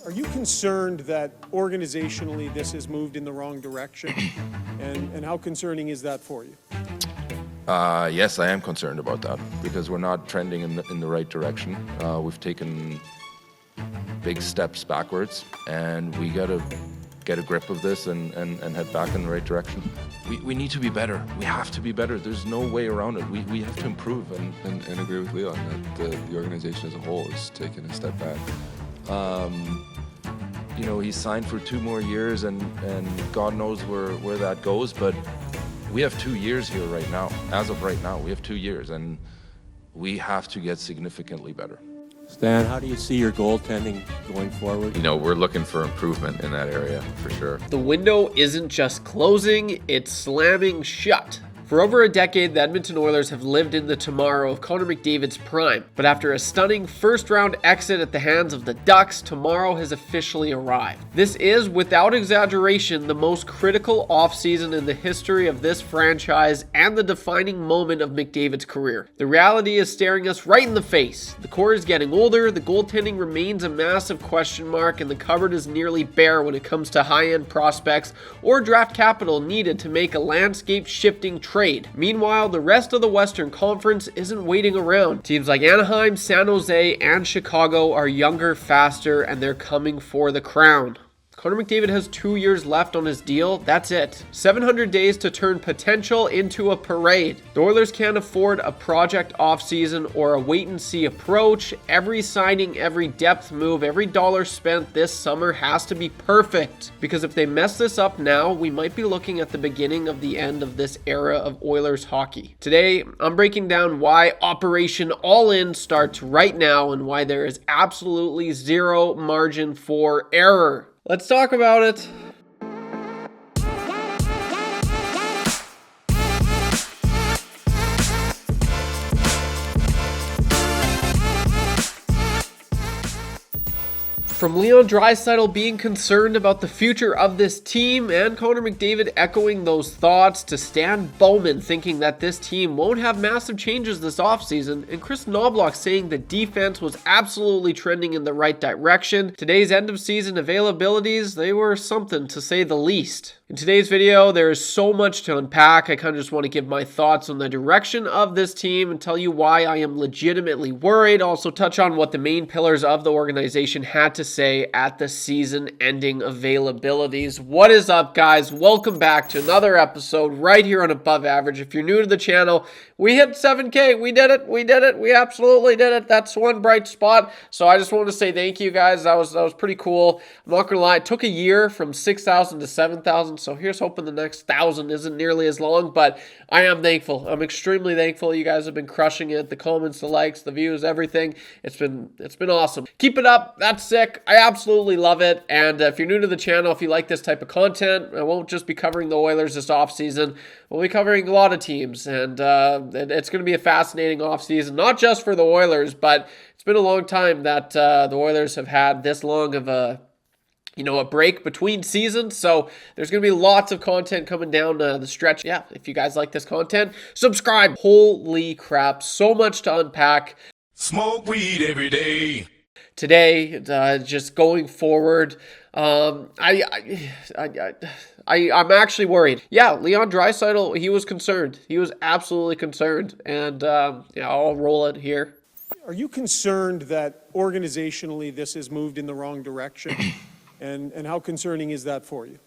Are you concerned that organizationally this has moved in the wrong direction? And how concerning is that for you? Yes, I am concerned about that because we're not trending in the right direction. We've taken big steps backwards, and we got to get a grip of this and head back in the right direction. We need to be better. We have to be better. There's no way around it. We have to improve. And agree with Leon that the organization as a whole is taking a step back. You know, he's signed for 2 more years, and God knows where that goes, but we have 2 years here right now. As of right now, we have 2 years, and we have to get significantly better. Stan, how do you see your goaltending going forward? You know, we're looking for improvement in that area for sure. The window isn't just closing, it's slamming shut. For over a decade, the Edmonton Oilers have lived in the tomorrow of Connor McDavid's prime. But after a stunning first-round exit at the hands of the Ducks, tomorrow has officially arrived. This is, without exaggeration, the most critical offseason in the history of this franchise and the defining moment of McDavid's career. The reality is staring us right in the face. The core is getting older, the goaltending remains a massive question mark, and the cupboard is nearly bare when it comes to high-end prospects or draft capital needed to make a landscape-shifting trade. Meanwhile, the rest of the Western Conference isn't waiting around. Teams like Anaheim, San Jose, and Chicago are younger, faster, and they're coming for the crown. Connor McDavid has 2 years left on his deal. That's it. 700 days to turn potential into a parade. The Oilers can't afford a project offseason or a wait-and-see approach. Every signing, every depth move, every dollar spent this summer has to be perfect. Because if they mess this up now, we might be looking at the beginning of the end of this era of Oilers hockey. Today, I'm breaking down why Operation All In starts right now and why there is absolutely zero margin for error. Let's talk about it. From Leon Draisaitl being concerned about the future of this team and Connor McDavid echoing those thoughts to Stan Bowman thinking that this team won't have massive changes this offseason, and Chris Knobloch saying the defense was absolutely trending in the right direction. Today's end of season availabilities, they were something to say the least. In today's video, there is so much to unpack. I kind of just want to give my thoughts on the direction of this team and tell you why I am legitimately worried. Also touch on what the main pillars of the organization had to say at the season-ending availabilities. What is up, guys? Welcome back to another episode right here on Above Average. If you're new to the channel, we hit 7K. We did it. We did it. We absolutely did it. That's one bright spot. So I just want to say thank you, guys. That was pretty cool. I'm not gonna lie. It took a year from 6,000 to 7,000. So here's hoping the next 1,000 isn't nearly as long, but I am thankful. I'm extremely thankful. You guys have been crushing it. The comments, the likes, the views, everything. It's been awesome. Keep it up. That's sick. I absolutely love it. And if you're new to the channel, if you like this type of content, I won't just be covering the Oilers this offseason. We'll be covering a lot of teams, and it's going to be a fascinating offseason, not just for the Oilers, but it's been a long time that the Oilers have had this long of a break between seasons. So there's going to be lots of content coming down the stretch. Yeah, if you guys like this content, subscribe. Holy crap, so much to unpack. Smoke weed every day. Today, just going forward, I'm actually worried. Yeah, Leon Draisaitl, he was concerned. He was absolutely concerned. And I'll roll it here. Are you concerned that organizationally this has moved in the wrong direction? And how concerning is that for you?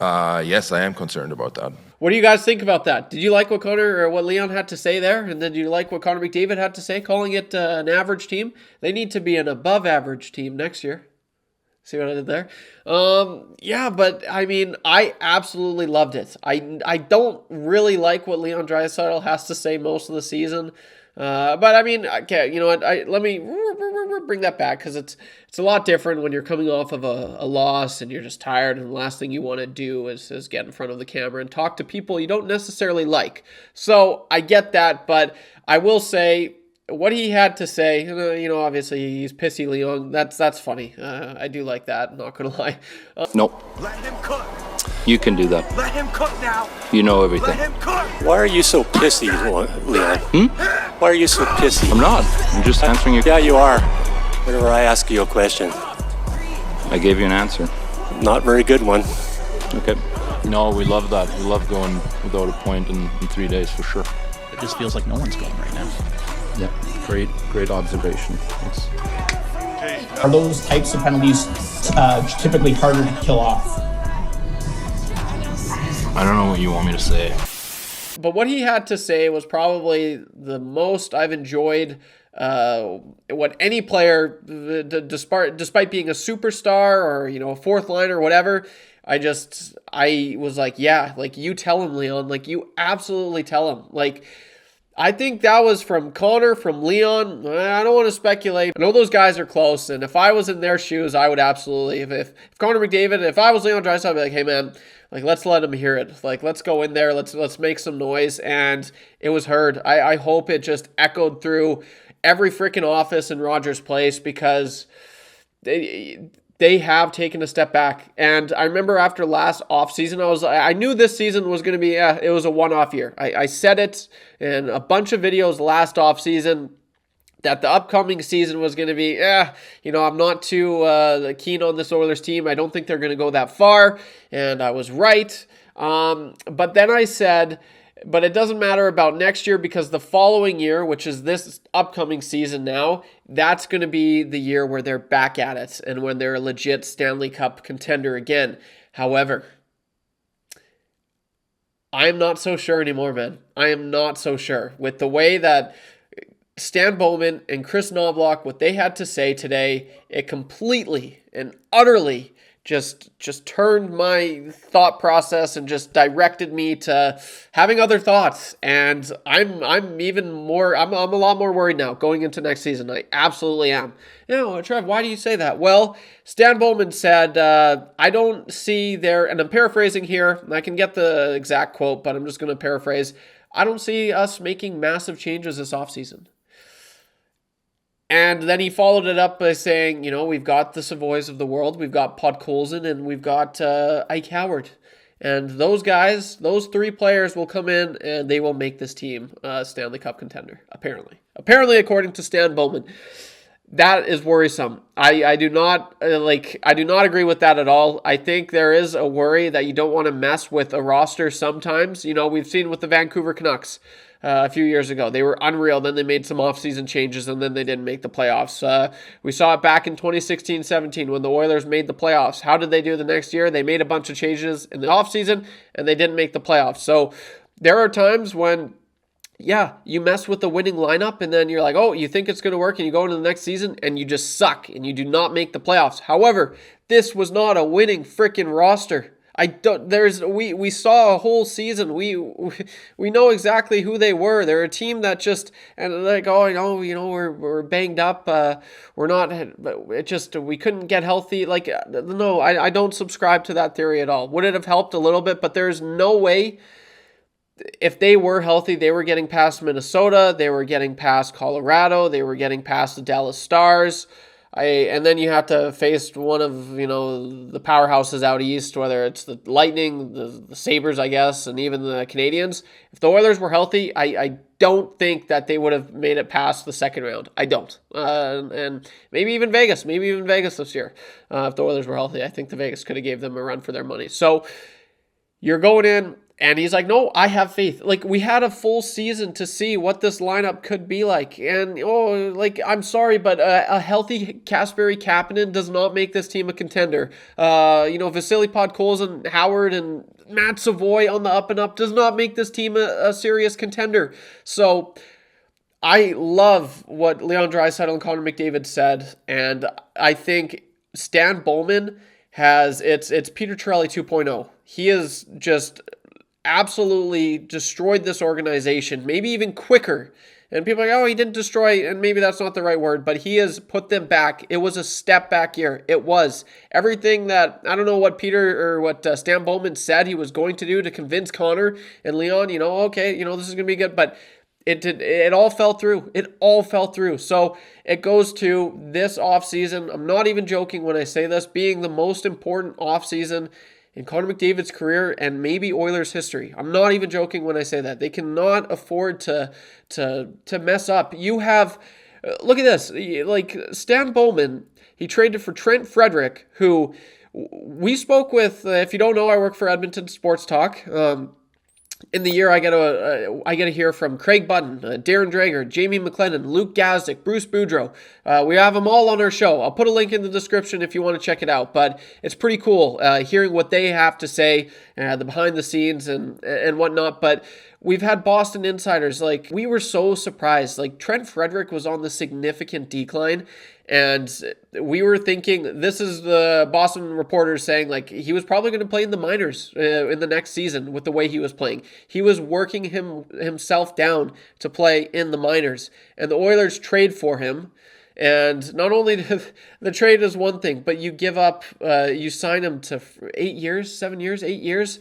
Yes, I am concerned about that. What do you guys think about that? Did you like what Leon had to say there? And then do you like what Connor McDavid had to say, calling it an average team? They need to be an above average team next year. See what I did there? Yeah, but I mean, I absolutely loved it. I don't really like what Leon Draisaitl has to say most of the season. But I mean, okay, you know what? Let me bring that back because it's a lot different when you're coming off of a loss and you're just tired, and the last thing you want to do is get in front of the camera and talk to people you don't necessarily like. So I get that, but I will say what he had to say. Obviously he's pissy, Leon. That's funny. I do like that. I'm not gonna lie. Nope. Let him cook. You can do that. Let him cook now. You know everything. Let him cook. Why are you so pissy, Leon? Why are you so pissy? I'm not. I'm just answering your... Yeah, you are. Whenever I ask you a question. I gave you an answer. Not very good one. Okay. No, we love that. We love going without a point in 3 days for sure. It just feels like no one's going right now. Yeah, great observation. Thanks. Are those types of penalties typically harder to kill off? I don't know what you want me to say. But what he had to say was probably the most I've enjoyed what any player, despite being a superstar or, a fourth liner or whatever, I was like, yeah, like you tell him, Leon, like you absolutely tell him. Like, I think that was from Connor, from Leon. I don't want to speculate. I know those guys are close, and if I was in their shoes, I would absolutely, if Connor McDavid, if I was Leon Draisaitl, I'd be like, hey man, like let's let him hear it. Like let's go in there, let's make some noise, and it was heard. I hope it just echoed through every freaking office in Rogers Place, because they have taken a step back. And I remember after last offseason, I knew this season was going to be, it was a one-off year. I said it in a bunch of videos last offseason that the upcoming season was going to be, I'm not too keen on this Oilers team. I don't think they're going to go that far. And I was right. But then I said, but it doesn't matter about next year, because the following year, which is this upcoming season now, that's going to be the year where they're back at it and when they're a legit Stanley Cup contender again. However, I'm not so sure anymore, man. I am not so sure. With the way that Stan Bowman and Chris Knobloch, what they had to say today, it completely and utterly just turned my thought process and just directed me to having other thoughts. And I'm even more, I'm a lot more worried now going into next season. I absolutely am. Trev, why do you say that? Well, Stan Bowman said, I don't see there, and I'm paraphrasing here, and I can get the exact quote, but I'm just going to paraphrase. I don't see us making massive changes this offseason. And then he followed it up by saying, we've got the Savoys of the world, we've got Podkolzin, and we've got Ike Howard. And those guys, those three players will come in and they will make this team a Stanley Cup contender, apparently. Apparently, according to Stan Bowman. That is worrisome. I do not agree with that at all. I think there is a worry that you don't want to mess with a roster sometimes. We've seen with the Vancouver Canucks a few years ago. They were unreal. Then they made some offseason changes, and then they didn't make the playoffs. We saw it back in 2016-17 when the Oilers made the playoffs. How did they do the next year? They made a bunch of changes in the offseason, and they didn't make the playoffs. So there are times when, you mess with the winning lineup, and then you're like, oh, you think it's going to work, and you go into the next season, and you just suck, and you do not make the playoffs. However, this was not a winning freaking roster. We saw a whole season. We know exactly who they were. They're a team that just, and like, we're banged up. We're not, it just, we couldn't get healthy. Like, no, I don't subscribe to that theory at all. Would it have helped a little bit? But there's no way. If they were healthy, they were getting past Minnesota, they were getting past Colorado, they were getting past the Dallas Stars. And then you have to face one of, the powerhouses out east, whether it's the Lightning, the Sabres, I guess, and even the Canadians. If the Oilers were healthy, I don't think that they would have made it past the second round. I don't. And maybe even Vegas this year. If the Oilers were healthy, I think the Vegas could have gave them a run for their money. So you're going in, and he's like, no, I have faith. Like, we had a full season to see what this lineup could be like. And, I'm sorry, but a healthy Kasperi Kapanen does not make this team a contender. Vasily Podkolzin, Howard, and Matt Savoy on the up and up does not make this team a serious contender. So I love what Leon Draisaitl and Connor McDavid said. And I think Stan Bowman it's Peter Chiarelli 2.0. He is just absolutely destroyed this organization, maybe even quicker. And people are like, oh, he didn't destroy, and maybe that's not the right word, but he has put them back. It was a step back year. It was. Everything that, I don't know what Stan Bowman said he was going to do to convince Connor and Leon, this is going to be good, but it all fell through. It all fell through. So it goes to this offseason. I'm not even joking when I say this, being the most important offseason in Connor McDavid's career and maybe Oilers history. I'm not even joking when I say that. They cannot afford to mess up. You have, look at this, like Stan Bowman, He traded for Trent Frederick, who we spoke with. If you don't know, I work for Edmonton Sports Talk. In the year, I get to hear from Craig Button, Darren Drager, Jamie McLennan, Luke Gazdick, Bruce Boudreau. We have them all on our show. I'll put a link in the description if you want to check it out. But it's pretty cool hearing what they have to say, the behind the scenes and whatnot. But we've had Boston insiders. Like, we were so surprised. Like, Trent Frederick was on the significant decline. And we were thinking, this is the Boston reporters saying, like, he was probably going to play in the minors in the next season with the way he was playing. He was working himself down to play in the minors. And the Oilers trade for him. And not only the trade is one thing, but you give up, you sign him to 8 years.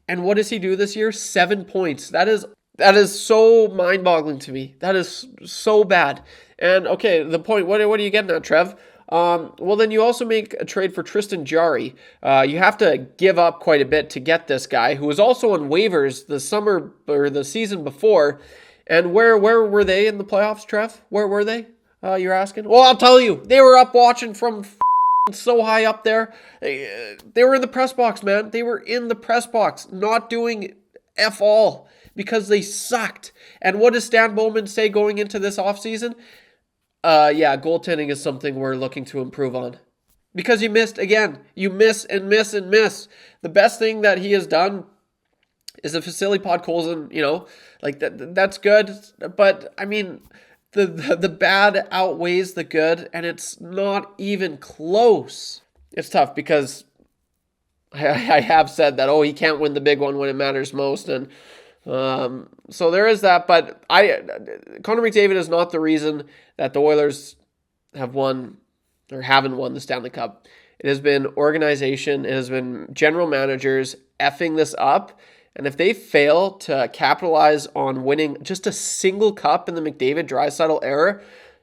And what does he do this year? 7 points. That is so mind-boggling to me. That is so bad. And okay, the point, what are you getting at, Trev? Well, then you also make a trade for Tristan Jarry. You have to give up quite a bit to get this guy, who was also on waivers the summer or the season before. And where were they in the playoffs, Trev? Where were they? You're asking? Well, I'll tell you. They were up watching from so high up there. They were in the press box, man. They were in the press box, not doing F all because they sucked. And what does Stan Bowman say going into this offseason? Goaltending is something we're looking to improve on. Because you missed again. You miss and miss and miss. The best thing that he has done is a Vasily Podkolzin, like that's good. But, I mean, the bad outweighs the good, and it's not even close. It's tough because I have said that, he can't win the big one when it matters most, and so there is that, but Connor McDavid is not the reason that the Oilers have won or haven't won the Stanley Cup. It has been organization, it has been general managers effing this up, and if they fail to capitalize on winning just a single cup in the McDavid-Draisaitl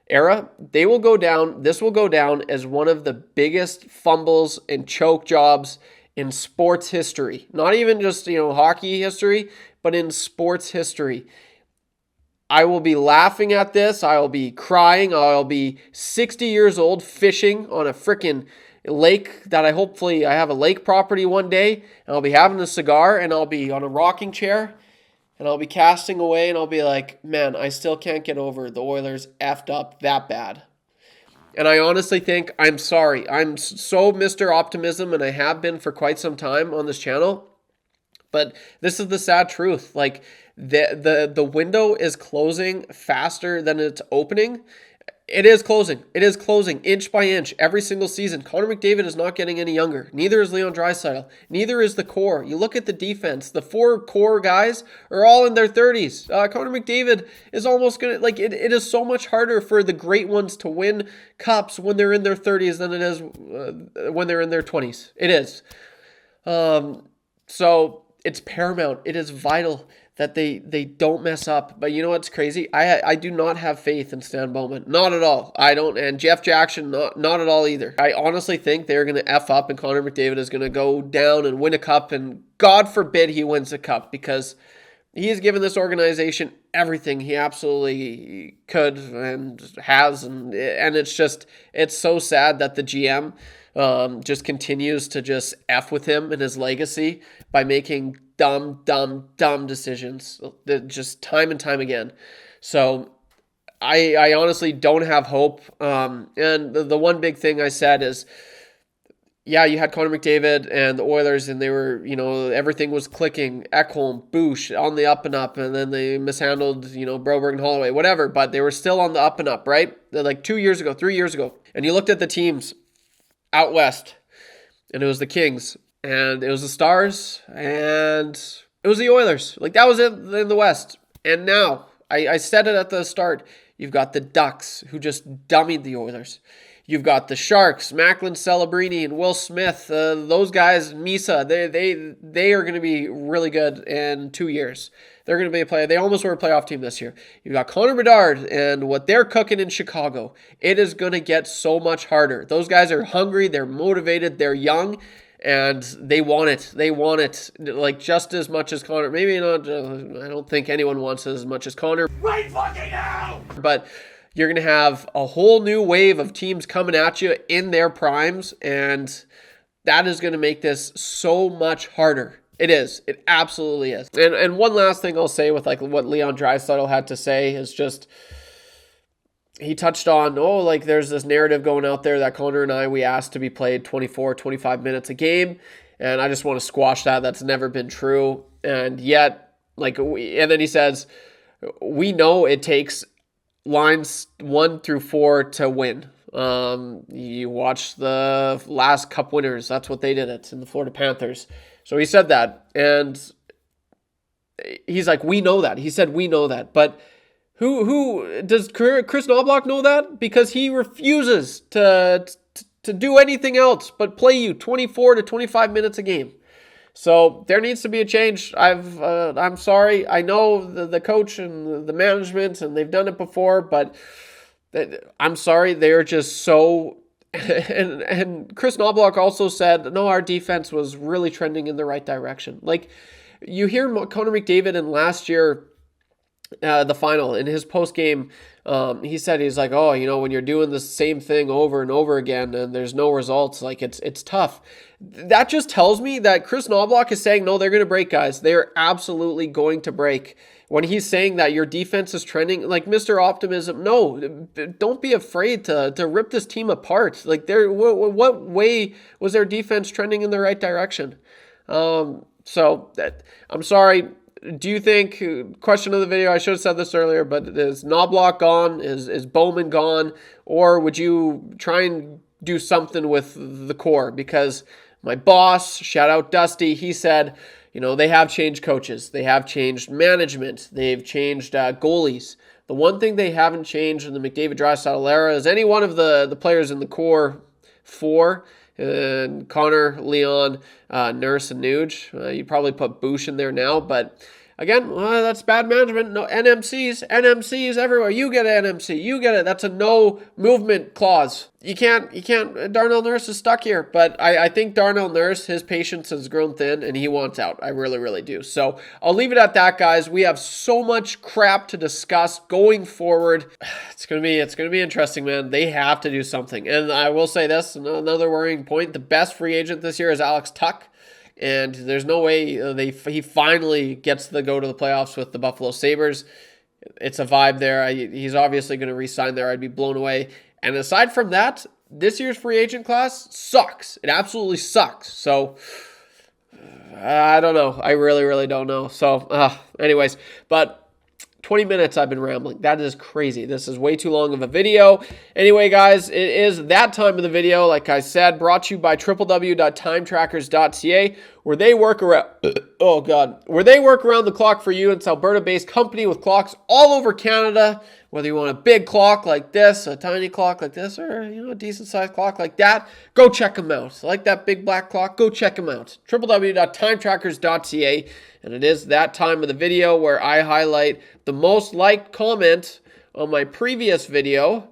era, they will go down, this will go down as one of the biggest fumbles and choke jobs in sports history. Not even just, hockey history, but in sports history. I will be laughing at this. I will be crying. I'll be 60 years old fishing on a freaking lake that I have a lake property one day, and I'll be having a cigar, and I'll be on a rocking chair, and I'll be casting away, and I'll be like, man, I still can't get over the Oilers effed up that bad. And I honestly think, I'm sorry. I'm so Mr. Optimism, and I have been for quite some time on this channel. But this is the sad truth. Like, the window is closing faster than it's opening. It is closing. It is closing inch by inch every single season. Connor McDavid is not getting any younger. Neither is Leon Draisaitl. Neither is the core. You look at the defense. The 4 core guys are all in their 30s. Connor McDavid is almost going to... It is so much harder for the great ones to win cups when they're in their 30s than it is when they're in their 20s. It is. So it's paramount. It is vital that they don't mess up. But you know what's crazy? I do not have faith in Stan Bowman. Not at all. I don't. And Jeff Jackson, not at all either. I honestly think they're going to F up and Connor McDavid is going to go down and win a cup. And God forbid he wins a cup, because he has given this organization everything he absolutely could and has. And it's so sad that the GM just continues to just F with him and his legacy by making dumb decisions just time and time again. So I honestly don't have hope. And the one big thing I said is, yeah, you had Connor McDavid and the Oilers, and they were, everything was clicking. Ekholm, Boosh on the up and up, and then they mishandled, Broberg and Holloway, whatever, but they were still on the up and up, right? They're like 2 years ago, 3 years ago. And you looked at the teams out west, and it was the Kings, and it was the Stars, and it was the Oilers. Like, that was it in the West. And now, I said it at the start, you've got the Ducks, who just dummied the Oilers. You've got the Sharks, Macklin, Celebrini, and Will Smith. Those guys, Misa, they are going to be really good in 2 years. They're going to be a player. They almost were a playoff team this year. You've got Connor Bedard and what they're cooking in Chicago. It is going to get so much harder. Those guys are hungry. They're motivated. They're young. And they want it. They want it like just as much as Connor. Maybe not. I don't think anyone wants it as much as Connor. Right fucking now! But You're going to have a whole new wave of teams coming at you in their primes, and that is going to make this so much harder. It is. It absolutely is. And one last thing I'll say with like what Leon Draisaitl had to say is just, he touched on, like there's this narrative going out there that Connor and I, we asked to be played 24, 25 minutes a game. And I just want to squash that. That's never been true. And yet, and then he says, we know it takes lines 1 through 4 to win. You watch the last Cup winners. That's what they did it in the Florida Panthers. So he said that. And he's like, we know that. He said, we know that. But who does Chris Knobloch know that? Because he refuses to do anything else but play you 24 to 25 minutes a game. So there needs to be a change. I'm sorry. I know the coach and the management, and they've done it before, but I'm sorry. They're just so... And Chris Knobloch also said, no, our defense was really trending in the right direction. Like, you hear Connor McDavid in last year, the final, in his post-game, he said, he's like, when you're doing the same thing over and over again and there's no results, like it's tough. That just tells me that Chris Knobloch is saying, no, they're going to break, guys. They are absolutely going to break. When he's saying that your defense is trending, like Mr. Optimism, no, don't be afraid to rip this team apart. Like, what way was their defense trending in the right direction? I'm sorry. Do you think, question of the video, I should have said this earlier, but is Knobloch gone? Is Bowman gone? Or would you try and do something with the core? Because my boss, shout out Dusty, he said, they have changed coaches. They have changed management. They've changed goalies. The one thing they haven't changed in the McDavid Draisaitl era is any one of the players in the core 4, Connor, Leon, Nurse, and Nuge. You probably put Boosh in there now, but again, that's bad management. No NMCs everywhere. You get an NMC, you get it. That's a no movement clause. You can't. Darnell Nurse is stuck here, but I think Darnell Nurse, his patience has grown thin, and he wants out. I really, really do. So I'll leave it at that, guys. We have so much crap to discuss going forward. It's gonna be interesting, man. They have to do something, and I will say this: another worrying point. The best free agent this year is Alex Tuck. And there's no way he finally gets to go to the playoffs with the Buffalo Sabres. It's a vibe there. He's obviously going to re-sign there. I'd be blown away. And aside from that, this year's free agent class sucks. It absolutely sucks. So, I don't know. I really, really don't know. So, anyways, but 20 minutes I've been rambling. That is crazy. This is way too long of a video. Anyway, guys, it is that time of the video. Like I said, brought to you by www.timetrackers.ca, where they work around the clock for you. It's Alberta-based company with clocks all over Canada. Whether you want a big clock like this, a tiny clock like this, or a decent-sized clock like that, go check them out. Like that big black clock, go check them out. www.timetrackers.ca. And it is that time of the video where I highlight the most liked comment on my previous video,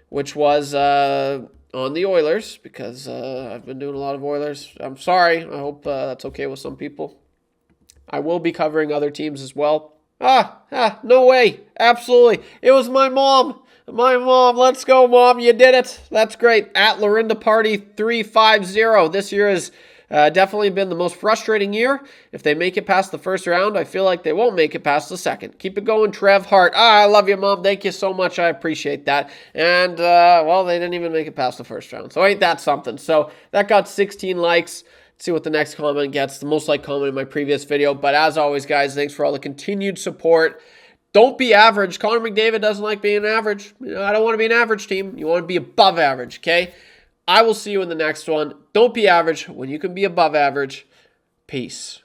which was on the Oilers, because I've been doing a lot of Oilers. I'm sorry. I hope that's okay with some people. I will be covering other teams as well. No way. Absolutely. It was my mom. My mom. Let's go, Mom. You did it. That's great. At Lorinda Party 350. This year is definitely been the most frustrating year. If they make it past the first round, I feel like they won't make it past the second. Keep it going, Trev Hart. I love you, Mom. Thank you so much. I appreciate that. And, they didn't even make it past the first round. So ain't that something? So that got 16 likes. Let's see what the next comment gets. The most liked comment in my previous video. But as always, guys, thanks for all the continued support. Don't be average. Connor McDavid doesn't like being average. I don't want to be an average team. You want to be above average, okay? I will see you in the next one. Don't be average when you can be above average. Peace.